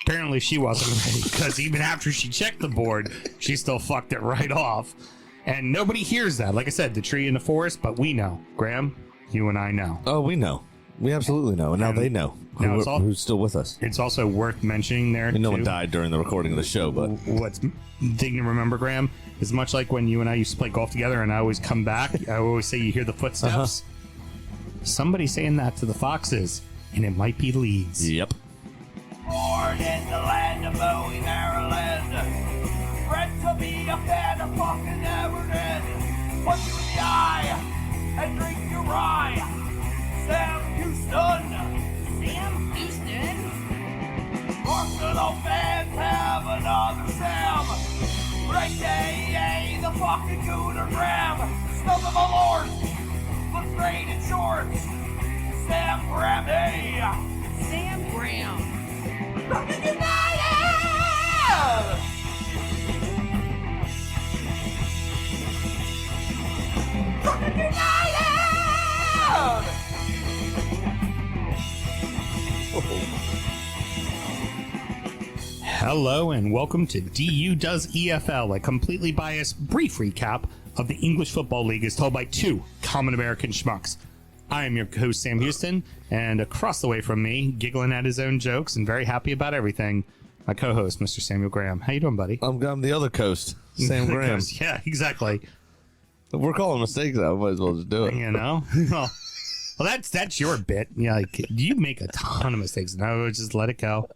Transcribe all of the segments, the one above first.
Apparently she wasn't ready, because even after she checked the board, she still fucked it right off. And nobody hears that. Like I said, the tree in the forest, but we know. Graham, you and I know. Oh, we know. We absolutely know. And now they know who's still with us. It's also worth mentioning there, no one died during the recording of the show, but... What's thing to remember, Graham, is much like when you and I used to play golf together and I always come back, I always say you hear the footsteps. Somebody saying that to the Foxes, and it might be Leeds. Yep. Born in the land of Bowie, Maryland. Bred to be a fan of fucking Everton. Punch you in the eye and drink your rye. Sam Houston. Sam Houston? Arsenal fans have another Sam. Right day, the fucking Gooner Graham. Stump of a lord. Looks great in shorts. Sam Graham, hey. Sam Graham. Fucking United! Fucking United! Hello and welcome to DU Does EFL, a completely biased brief recap of the English Football League as told by two common American schmucks. I am your host, Sam Houston, and across the way from me, giggling at his own jokes and very happy about everything, my co-host, Mr. Samuel Graham. How you doing, buddy? I'm the other coast, Sam Graham. Yeah, exactly. If we're calling mistakes out, we might as well just do it. You know? Well, that's your bit. Yeah, like, you make a ton of mistakes. No, just let it go.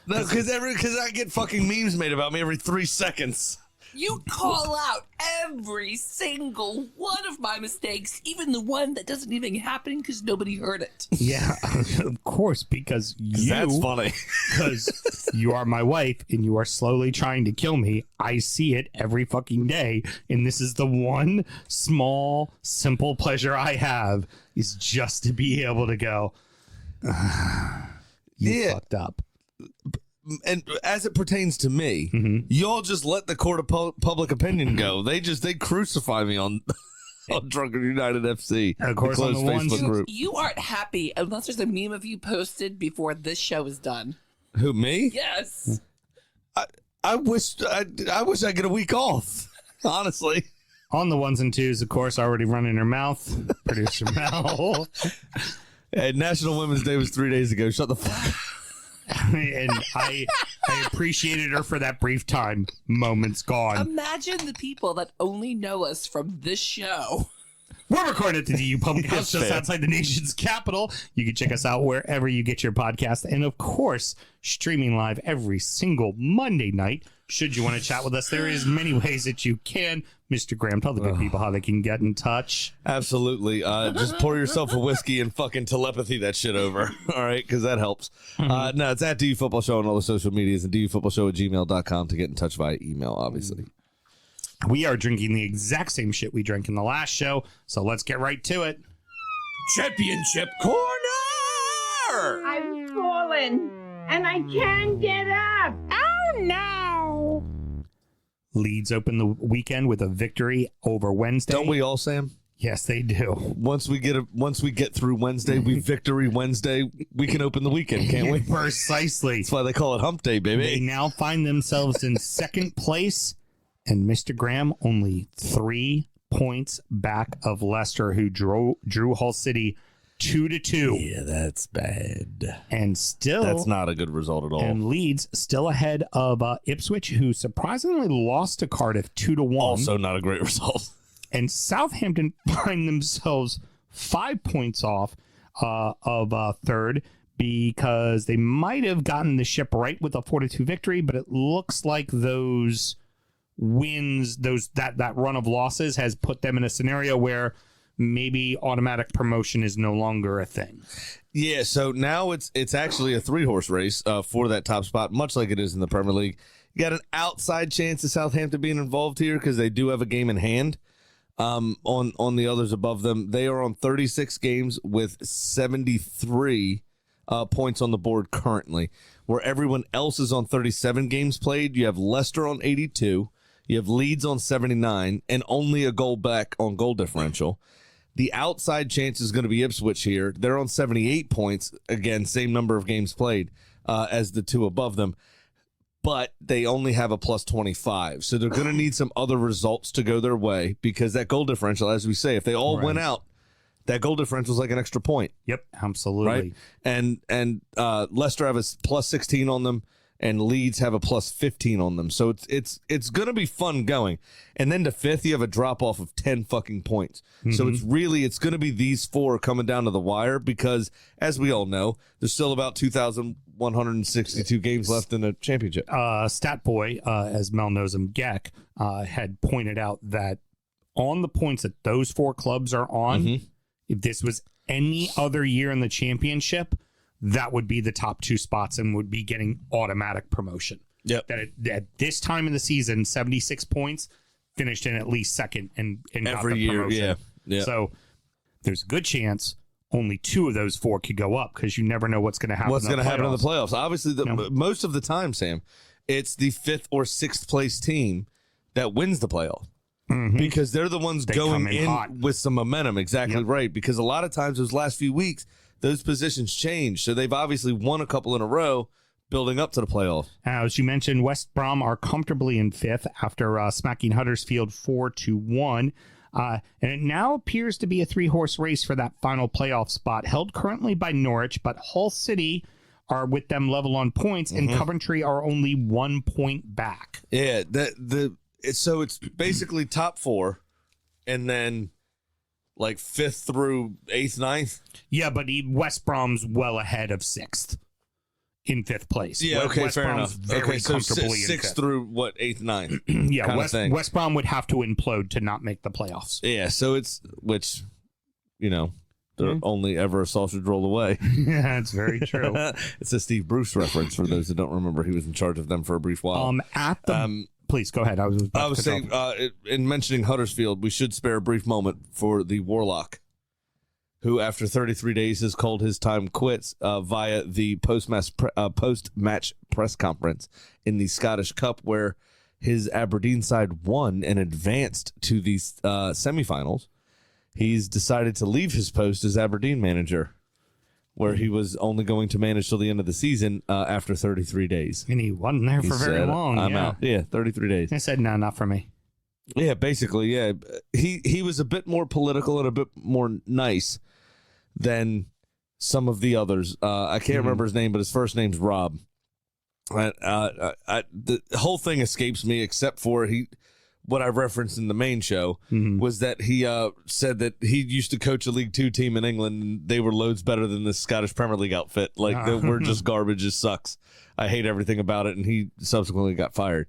No, because I get fucking memes made about me every 3 seconds. You call out every single one of my mistakes, even the one that doesn't even happen because nobody heard it. Yeah, of course, because that's funny. Because you are my wife and you are slowly trying to kill me. I see it every fucking day. And this is the one small, simple pleasure I have is just to be able to go, you fucked up. And as it pertains to me, y'all just let the court of public opinion go. They crucify me on Drunken United FC. Of course, the closed Facebook group. You aren't happy unless there's a meme of you posted before this show is done. Who, me? Yes. I wish I get a week off. Honestly. On the ones and twos, of course, already running her mouth. Producer Mel. Hey, National Women's Day was 3 days ago. Shut the fuck up. And I appreciated her for that brief time. Moments gone. Imagine the people that only know us from this show. We're recording at the DU Public House just outside the nation's capital. You can check us out wherever you get your podcast. And of course, streaming live every single Monday night. Should you want to chat with us, there is many ways that you can. Mr. Graham, tell the good people how they can get in touch. Absolutely. Just pour yourself a whiskey and fucking telepathy that shit over. All right, because that helps. No, it's at DU Football Show on all the social medias and dufootballshow@gmail.com to get in touch via email, obviously. We are drinking the exact same shit we drank in the last show, so let's get right to it. Championship Corner! I've fallen, and I can't get up. Oh, no. Leeds opened the weekend with a victory over Wednesday. Don't we all, Sam? Yes, they do. Once we get through Wednesday, Victory Wednesday, we can open the weekend, can't we? Precisely. That's why they call it Hump Day, baby. They now find themselves in second place, and Mr. Graham only 3 points back of Leicester, who drew Hull City 2-2. Yeah, that's bad. And still, that's not a good result at all. And Leeds still ahead of Ipswich, who surprisingly lost to Cardiff 2-1. Also not a great result. And Southampton find themselves 5 points off of third because they might have gotten the ship right with a 4-2 victory, but it looks like those wins, that run of losses has put them in a scenario where maybe automatic promotion is no longer a thing. Yeah, so now it's actually a 3-horse race for that top spot, much like it is in the Premier League. You got an outside chance of Southampton being involved here because they do have a game in hand on the others above them. They are on 36 games with 73 points on the board currently, where everyone else is on 37 games played. You have Leicester on 82. You have Leeds on 79 and only a goal back on goal differential. The outside chance is going to be Ipswich here. They're on 78 points. Again, same number of games played as the two above them. but they only have a plus 25. So they're going to need some other results to go their way because that goal differential, as we say, if they all went out, that goal differential is like an extra point. Yep, absolutely. Right? And Leicester have a plus 16 on them, and Leeds have a plus 15 on them. So it's going to be fun going. And then to fifth, you have a drop off of 10 fucking points. So it's going to be these four coming down to the wire because, as we all know, there's still about 2,162 games left in the championship. Stat Boy, as Mel knows him, Geck, had pointed out that on the points that those four clubs are on, if this was any other year in the championship, that would be the top two spots and would be getting automatic promotion. Yep. At this time in the season, 76 points, finished in at least second and got Every the year, promotion. yeah. So there's a good chance only two of those four could go up because you never know what's going to happen. What's going to happen in the playoffs. playoffs? Obviously, most of the time, Sam, it's the fifth or sixth place team that wins the playoff. Because they're the ones going in hot with some momentum. Exactly right. Because a lot of times those last few weeks, those positions change. So they've obviously won a couple in a row building up to the playoff. As you mentioned, West Brom are comfortably in fifth after smacking Huddersfield 4-1. And it now appears to be a three-horse race for that final playoff spot, held currently by Norwich, but Hull City are with them level on points, and Coventry are only 1 point back. Yeah, so it's basically top four, and then like fifth through eighth, ninth. Yeah, but West Brom's well ahead of sixth in fifth place. Yeah, okay, West fair Brom's enough. very Okay, so comfortably in sixth fifth. through what, eighth, ninth? Yeah, thing. West Brom would have to implode to not make the playoffs. Yeah, so which, they're only ever a sausage roll away. Yeah, that's very true. It's a Steve Bruce reference for those that don't remember. He was in charge of them for a brief while. Please go ahead. I was saying, in mentioning Huddersfield, we should spare a brief moment for the Warlock, who after 33 days has called his time quits via the post-match press conference in the Scottish Cup, where his Aberdeen side won and advanced to the semifinals. He's decided to leave his post as Aberdeen manager, where he was only going to manage till the end of the season after 33 days. And he wasn't there for very long. I'm out. Yeah, 33 days. I said, no, not for me. Yeah, basically, yeah. He was a bit more political and a bit more nice than some of the others. I can't remember his name, but his first name's Rob. The whole thing escapes me except for what I referenced in the main show was that he said that he used to coach a League Two team in England, and they were loads better than the Scottish Premier League outfit. Like, we're just garbage. It sucks. I hate everything about it, and he subsequently got fired.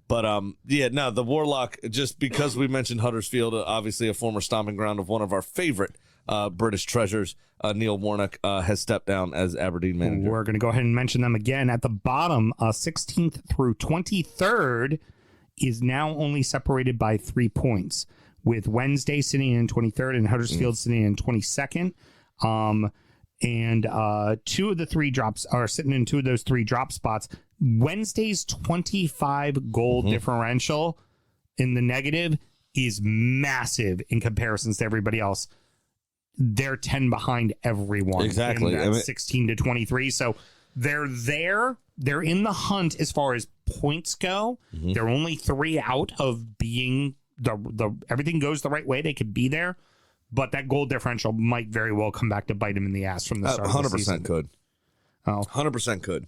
But, the Warlock, just because we mentioned Huddersfield, obviously a former stomping ground of one of our favorite British treasures, Neil Warnock, has stepped down as Aberdeen manager. We're going to go ahead and mention them again. At the bottom, 16th through 23rd is now only separated by 3 points, with Wednesday sitting in 23rd and Huddersfield sitting in 22nd. And two of the three drops are sitting in two of those three drop spots. Wednesday's 25 goal differential in the negative is massive in comparisons to everybody else. They're 10 behind everyone. Exactly. In that 16 to 23. So they're there. They're in the hunt as far as points go. They're only 3 out of being the everything goes the right way. They could be there, but that goal differential might very well come back to bite them in the ass from the start. 100% of the season. could. 100% could.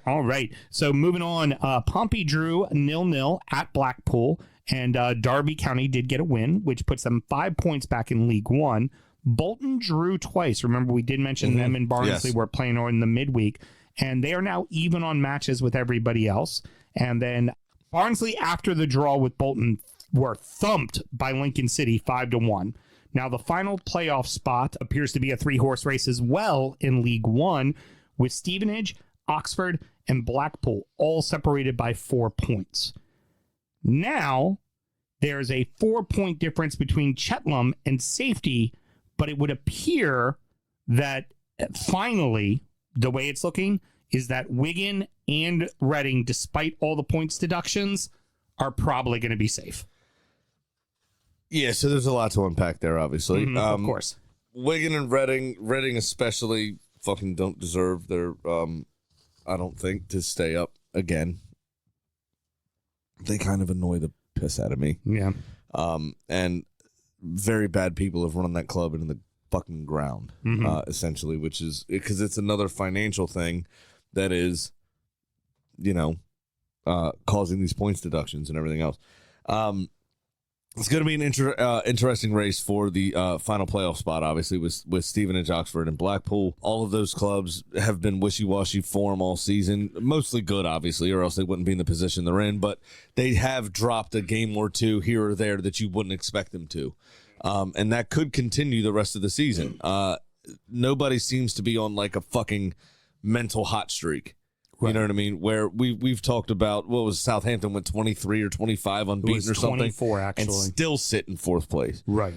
All right. So moving on, Pompey drew 0-0 at Blackpool, and Derby County did get a win, which puts them 5 points back in League One. Bolton drew twice. Remember, we did mention them and Barnsley were playing in the midweek, and they are now even on matches with everybody else. And then Barnsley, after the draw with Bolton, were thumped by Lincoln City 5-1. Now, the final playoff spot appears to be a 3-horse race as well in League One, with Stevenage, Oxford, and Blackpool all separated by 4 points. Now, there's a 4-point difference between Cheltenham and safety, but it would appear that finally, the way it's looking, is that Wigan and Reading, despite all the points deductions, are probably going to be safe. Yeah, so there's a lot to unpack there, obviously. Of course. Wigan and Reading especially fucking don't deserve their, I don't think, to stay up again, they kind of annoy the piss out of me. Yeah. And very bad people have run that club into the fucking ground, essentially, which is because it's another financial thing that is, causing these points deductions and everything else. It's going to be an interesting race for the final playoff spot, obviously, with Stevenage, Oxford, and Blackpool. All of those clubs have been wishy-washy form all season. Mostly good, obviously, or else they wouldn't be in the position they're in. But they have dropped a game or two here or there that you wouldn't expect them to. And that could continue the rest of the season. Nobody seems to be on like a fucking mental hot streak. Right. You know what I mean? Where we've talked about, what was Southampton went 23 or 25 unbeaten or something, 24 actually, and still sit in fourth place. Right.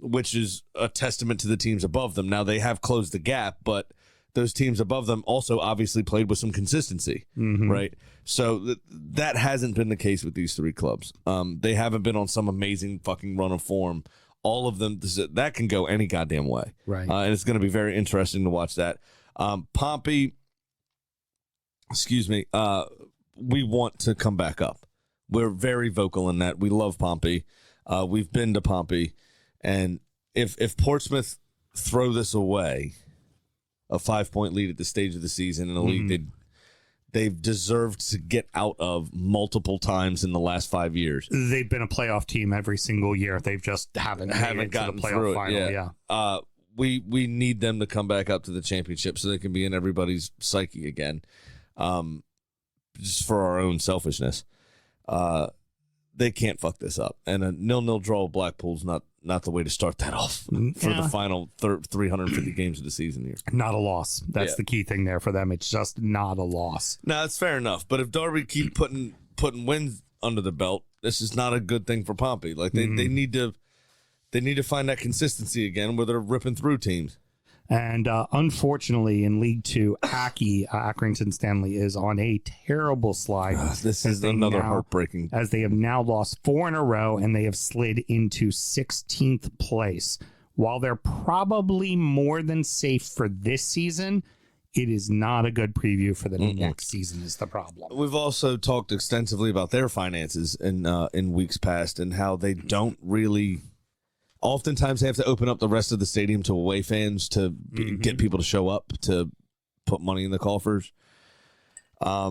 Which is a testament to the teams above them. Now they have closed the gap, but those teams above them also obviously played with some consistency, right? So that hasn't been the case with these three clubs. They haven't been on some amazing fucking run of form. All of them, that can go any goddamn way, right? And it's going to be very interesting to watch that. Pompey. Excuse me, we want to come back up. We're very vocal in that. We love Pompey. We've been to Pompey. And if Portsmouth throw this away, a 5-point lead at the stage of the season in a league they've deserved to get out of multiple times in the last 5 years. They've been a playoff team every single year. They've just haven't gotten to the playoff final. Yeah. We need them to come back up to the championship so they can be in everybody's psyche again. Just for our own selfishness, they can't fuck this up. And a 0-0 draw with Blackpool's not the way to start that off for the final 350 games of the season here. Not a loss. That's the key thing there for them. It's just not a loss. No, that's fair enough. But if Derby keep putting wins under the belt, this is not a good thing for Pompey. Like they need to find that consistency again where they're ripping through teams. And unfortunately, in League Two, Accrington Stanley is on a terrible slide. This is another heartbreaking. As they have now lost 4 in a row, and they have slid into 16th place. While they're probably more than safe for this season, it is not a good preview for the next season is the problem. We've also talked extensively about their finances in weeks past and how they don't really... Oftentimes, they have to open up the rest of the stadium to away fans to get people to show up, to put money in the coffers. I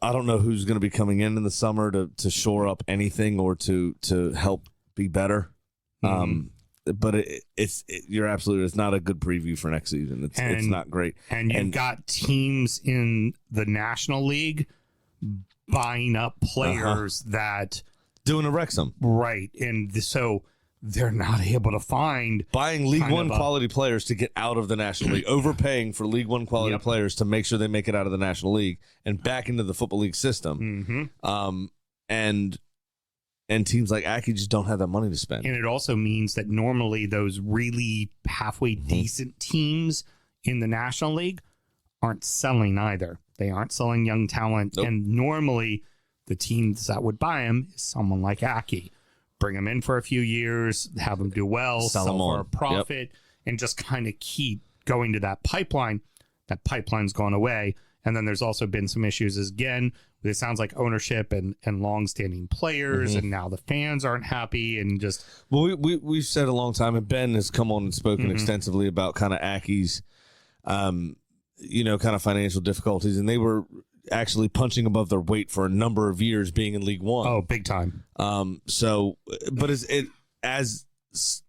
don't know who's going to be coming in the summer to shore up anything or to help be better. But you're absolutely, it's not a good preview for next season. It's not great. And you've got teams in the National League buying up players that... Doing a Wrexham. Right. And so... they're not able to find buying League One quality players to get out of the National League, overpaying for League One quality players to make sure they make it out of the National League and back into the Football League system. And teams like Aki just don't have that money to spend. And it also means that normally those really halfway decent teams in the National League aren't selling either. They aren't selling young talent. Nope. And normally the teams that would buy them is someone like Aki. Bring them in for a few years, have them do well, sell them for a profit, and just kind of keep going to that pipeline. That pipeline's gone away. And then there's also been some issues again. It sounds like ownership and long-standing players, and now the fans aren't happy and just... Well, we've said a long time, and Ben has come on and spoken extensively about kind of Aki's, kind of financial difficulties, and they were actually punching above their weight for a number of years being in League One. Oh, big time. But as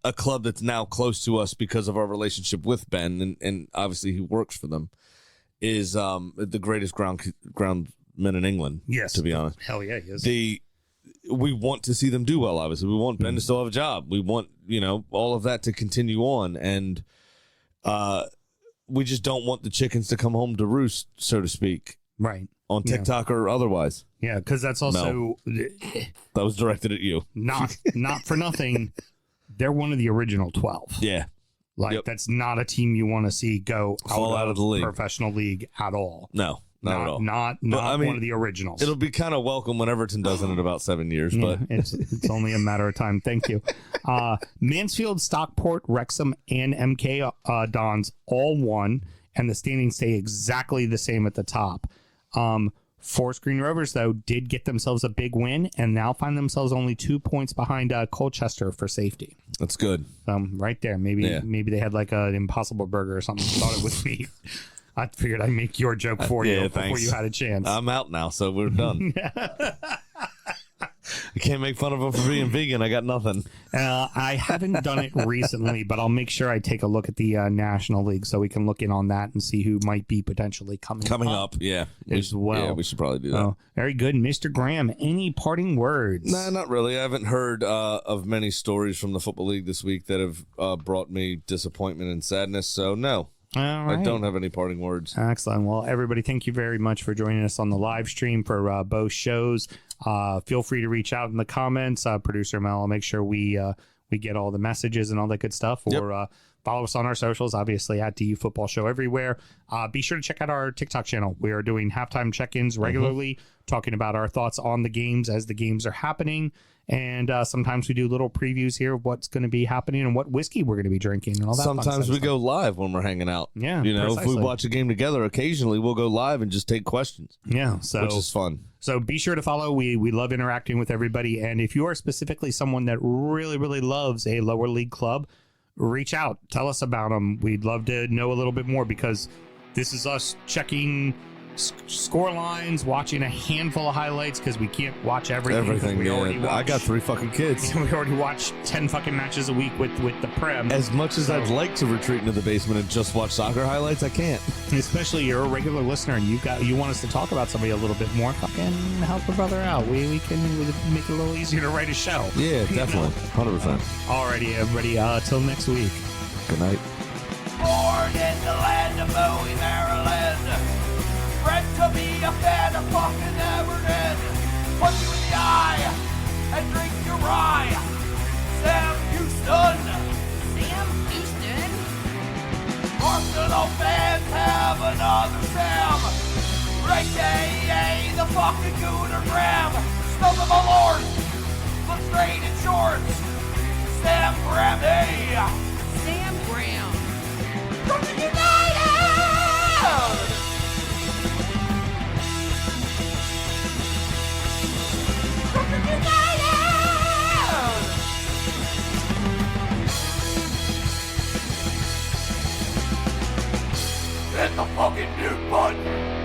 a club that's now close to us because of our relationship with Ben, and obviously he works for them, is the greatest groundman in England. Yes, to be honest. Hell yeah, he is. We want to see them do well. Obviously, we want Ben to still have a job. We want all of that to continue on, and we just don't want the chickens to come home to roost, so to speak. Right. On TikTok or otherwise. Yeah, because that's also... That was directed at you. Not for nothing. They're one of the original 12. Yeah. That's not a team you want to see go fall out of the league, professional league at all. No, not at all. Not one of the originals. It'll be kind of welcome when Everton does it in about 7 years, but it's only a matter of time. Thank you. Mansfield, Stockport, Wrexham, and MK Dons all won, and the standings stay exactly the same at the top. Forest Green Rovers, though, did get themselves a big win and now find themselves only 2 points behind Colchester for safety. That's good. Right there. Maybe they had like an Impossible Burger or something. Thought it was meat. I figured I'd make your joke for you before thanks. you had a chance. I'm out now, so we're done. I can't make fun of him for being vegan. I got nothing. I haven't done it recently, but I'll make sure I take a look at the National League so we can look in on that and see who might be potentially coming up. Yeah, as well. Yeah, we should probably do that. Very good. Mr. Graham, any parting words? Nah, not really. I haven't heard of many stories from the Football League this week that have brought me disappointment and sadness, so no. All right. I don't have any parting words. Excellent. Well, everybody, thank you very much for joining us on the live stream for both shows. Feel free to reach out in the comments. Producer Mel, I'll make sure we get all the messages and all that good stuff. Or follow us on our socials, obviously at DU Football Show everywhere. Be sure to check out our TikTok channel. We are doing halftime check-ins regularly, talking about our thoughts on the games as the games are happening. And sometimes we do little previews here of what's going to be happening and what whiskey we're going to be drinking and all that. Sometimes we go live when we're hanging out. Yeah, you know, precisely. if we watch a game together, occasionally we'll go live and just take questions. Yeah, which is fun. So be sure to follow. We love interacting with everybody. And if you are specifically someone that really, really loves a lower league club, reach out. Tell us about them. We'd love to know a little bit more because this is us checking score lines, watching a handful of highlights because we can't watch everything. We already I got 3 fucking kids. We already watch 10 fucking matches a week with the Prem. As much as I'd like to retreat into the basement and just watch soccer highlights, I can't. Especially you're a regular listener and you want us to talk about somebody a little bit more. Fucking help a brother out. We can make it a little easier to write a show. Yeah, definitely. 100%. Alrighty, everybody. Till next week. Good night. Born in the land of Bowie, Maryland. Bred to be a fan of fucking Everton. Punch you in the eye and drink your rye. Sam Houston. Sam Houston? Arsenal fans have another Sam. AKA the fucking Gooner Graham. Stump of a lord. Look straight in shorts. Sam Graham, hey. Sam Graham. Brooklyn United! Hit the fucking mute button!